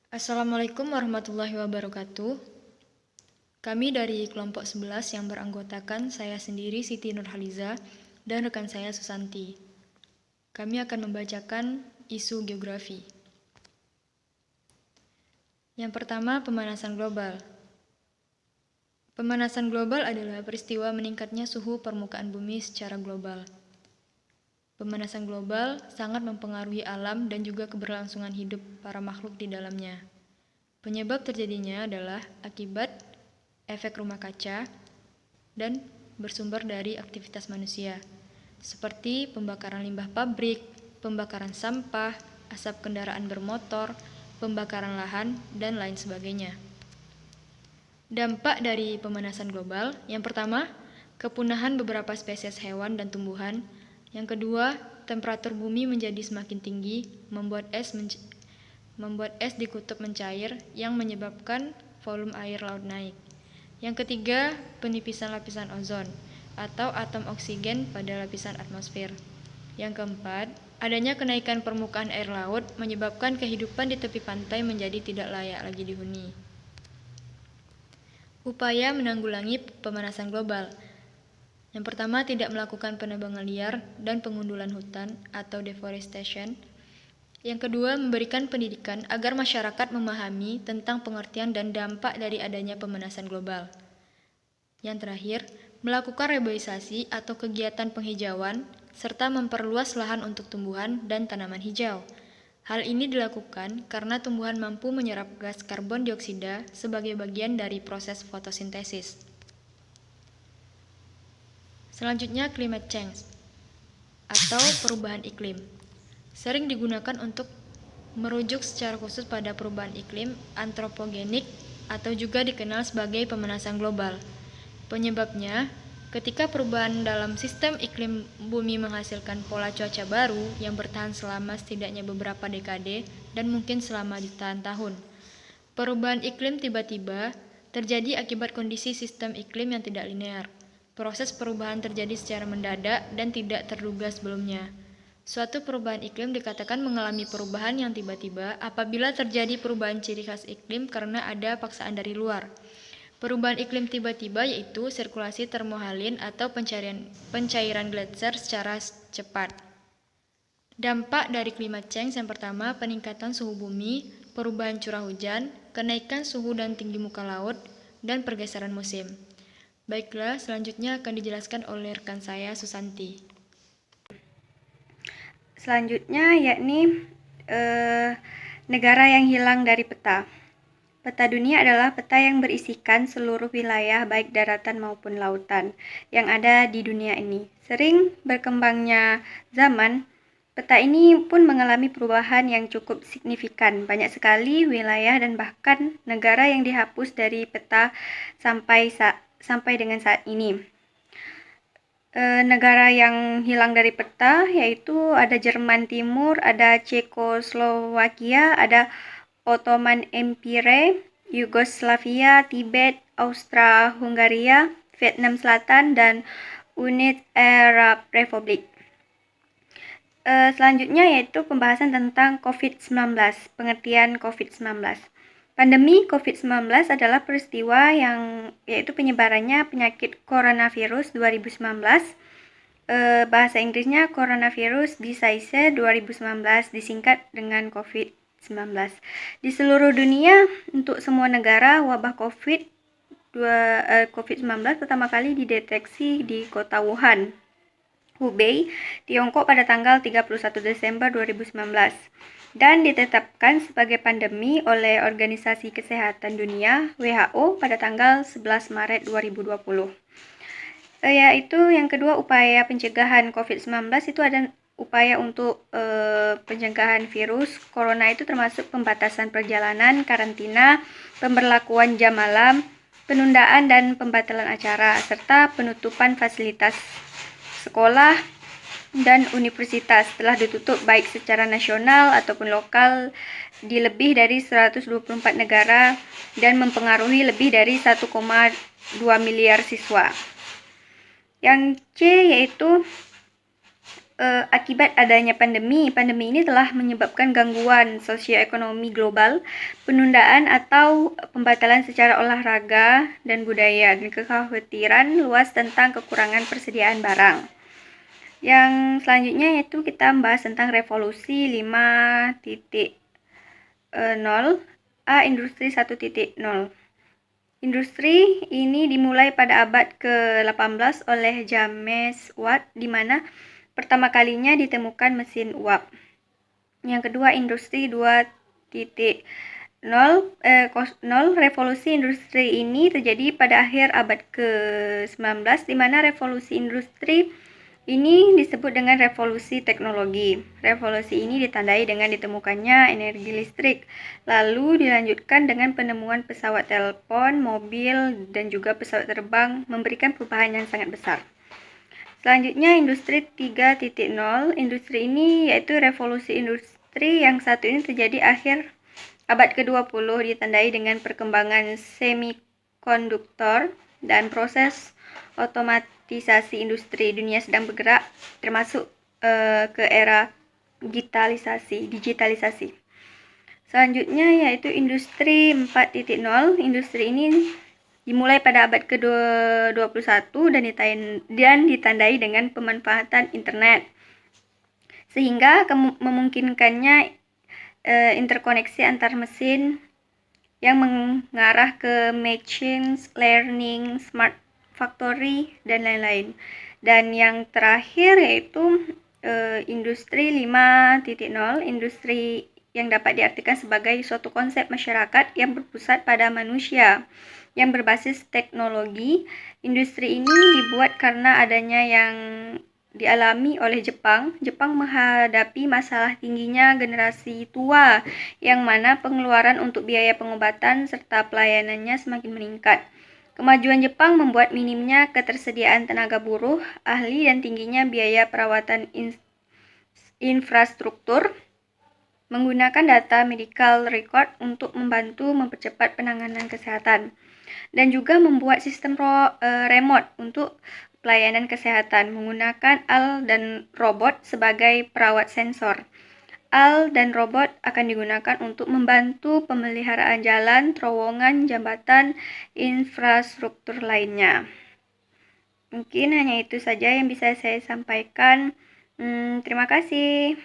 Assalamualaikum warahmatullahi wabarakatuh. Kami dari kelompok 11 yang beranggotakan saya sendiri Siti Nurhaliza dan rekan saya Susanti. Kami akan membacakan isu geografi. Yang pertama, pemanasan global. Pemanasan global adalah peristiwa meningkatnya suhu permukaan bumi secara global. Pemanasan global sangat mempengaruhi alam dan juga keberlangsungan hidup para makhluk di dalamnya. Penyebab terjadinya adalah akibat efek rumah kaca dan bersumber dari aktivitas manusia, seperti pembakaran limbah pabrik, pembakaran sampah, asap kendaraan bermotor, pembakaran lahan, dan lain sebagainya. Dampak dari pemanasan global, yang pertama, kepunahan beberapa spesies hewan dan tumbuhan. Yang kedua, temperatur bumi menjadi semakin tinggi, membuat es di kutub mencair yang menyebabkan volume air laut naik. Yang ketiga, penipisan lapisan ozon atau atom oksigen pada lapisan atmosfer. Yang keempat, adanya kenaikan permukaan air laut menyebabkan kehidupan di tepi pantai menjadi tidak layak lagi dihuni. Upaya menanggulangi pemanasan global. Yang pertama, tidak melakukan penebangan liar dan pengundulan hutan atau deforestation. Yang kedua, memberikan pendidikan agar masyarakat memahami tentang pengertian dan dampak dari adanya pemanasan global. Yang terakhir, melakukan reboisasi atau kegiatan penghijauan serta memperluas lahan untuk tumbuhan dan tanaman hijau. Hal ini dilakukan karena tumbuhan mampu menyerap gas karbon dioksida sebagai bagian dari proses fotosintesis. Selanjutnya, climate change atau perubahan iklim. Sering digunakan untuk merujuk secara khusus pada perubahan iklim antropogenik atau juga dikenal sebagai pemanasan global. Penyebabnya, ketika perubahan dalam sistem iklim bumi menghasilkan pola cuaca baru yang bertahan selama setidaknya beberapa dekade dan mungkin selama jutaan tahun. Perubahan iklim tiba-tiba terjadi akibat kondisi sistem iklim yang tidak linear. Proses perubahan terjadi secara mendadak dan tidak terduga sebelumnya. Suatu perubahan iklim dikatakan mengalami perubahan yang tiba-tiba apabila terjadi perubahan ciri khas iklim karena ada paksaan dari luar. Perubahan iklim tiba-tiba yaitu sirkulasi termohaline atau pencairan gletser secara cepat. Dampak dari climate change yang pertama, peningkatan suhu bumi, perubahan curah hujan, kenaikan suhu dan tinggi muka laut, dan pergeseran musim. Baiklah, selanjutnya akan dijelaskan oleh rekan saya Susanti. Selanjutnya yakni negara yang hilang dari peta. Peta dunia adalah peta yang berisikan seluruh wilayah baik daratan maupun lautan yang ada di dunia ini. Sering berkembangnya zaman, peta ini pun mengalami perubahan yang cukup signifikan. Banyak sekali wilayah dan bahkan negara yang dihapus dari peta sampai dengan saat ini. Negara yang hilang dari peta yaitu ada Jerman Timur, ada Cekoslowakia, ada Ottoman Empire, Yugoslavia, Tibet, Austria-Hungaria, Vietnam Selatan, dan United Arab Republic. Selanjutnya yaitu pembahasan tentang COVID-19, pengertian COVID-19. Pandemi COVID-19 adalah peristiwa yang yaitu penyebarannya penyakit coronavirus 2019. Bahasa Inggrisnya coronavirus disease 2019 disingkat dengan COVID-19. Di seluruh dunia, untuk semua negara, wabah COVID-19 pertama kali dideteksi di kota Wuhan, Hubei, Tiongkok pada tanggal 31 Desember 2019 dan ditetapkan sebagai pandemi oleh Organisasi Kesehatan Dunia WHO pada tanggal 11 Maret 2020. Yaitu yang kedua, upaya pencegahan COVID-19 itu ada upaya untuk pencegahan virus corona itu termasuk pembatasan perjalanan, karantina, pemberlakuan jam malam, penundaan dan pembatalan acara, serta penutupan fasilitas sekolah dan universitas telah ditutup baik secara nasional ataupun lokal di lebih dari 124 negara dan mempengaruhi lebih dari 1,2 miliar siswa. Yang C yaitu Akibat adanya pandemi ini telah menyebabkan gangguan sosioekonomi global, penundaan atau pembatalan secara olahraga dan budaya, dan kekhawatiran luas tentang kekurangan persediaan barang. Yang selanjutnya yaitu kita membahas tentang revolusi 5.0 Industri 1.0. Industri ini dimulai pada abad ke-18 oleh James Watt, di mana pertama kalinya ditemukan mesin uap. Yang kedua, Industri 2.0. Revolusi industri ini terjadi pada akhir abad ke-19, di mana revolusi industri ini disebut dengan revolusi teknologi. Revolusi ini ditandai dengan ditemukannya energi listrik, lalu dilanjutkan dengan penemuan pesawat telepon, mobil, dan juga pesawat terbang, memberikan perubahan yang sangat besar. Selanjutnya, Industri 3.0. Industri ini yaitu revolusi industri yang satu ini terjadi akhir abad ke-20, ditandai dengan perkembangan semikonduktor dan proses otomatisasi industri. Dunia sedang bergerak termasuk ke era digitalisasi. Selanjutnya yaitu Industri 4.0. Industri ini dimulai pada abad ke-21 dan ditandai dengan pemanfaatan internet, sehingga memungkinkannya interkoneksi antar mesin yang mengarah ke machine learning, smart factory, dan lain-lain. Dan yang terakhir yaitu Industri 5.0. Industri yang dapat diartikan sebagai suatu konsep masyarakat yang berpusat pada manusia, yang berbasis teknologi. Industri ini dibuat karena adanya yang dialami oleh Jepang. Jepang menghadapi masalah tingginya generasi tua, yang mana pengeluaran untuk biaya pengobatan serta pelayanannya semakin meningkat. Kemajuan Jepang membuat minimnya ketersediaan tenaga buruh, ahli, dan tingginya biaya perawatan infrastruktur, menggunakan data medical record untuk membantu mempercepat penanganan kesehatan, dan juga membuat sistem remote untuk pelayanan kesehatan menggunakan AL dan robot sebagai perawat sensor. AL dan robot akan digunakan untuk membantu pemeliharaan jalan, terowongan, jambatan, infrastruktur lainnya. Mungkin hanya itu saja yang bisa saya sampaikan. Terima kasih.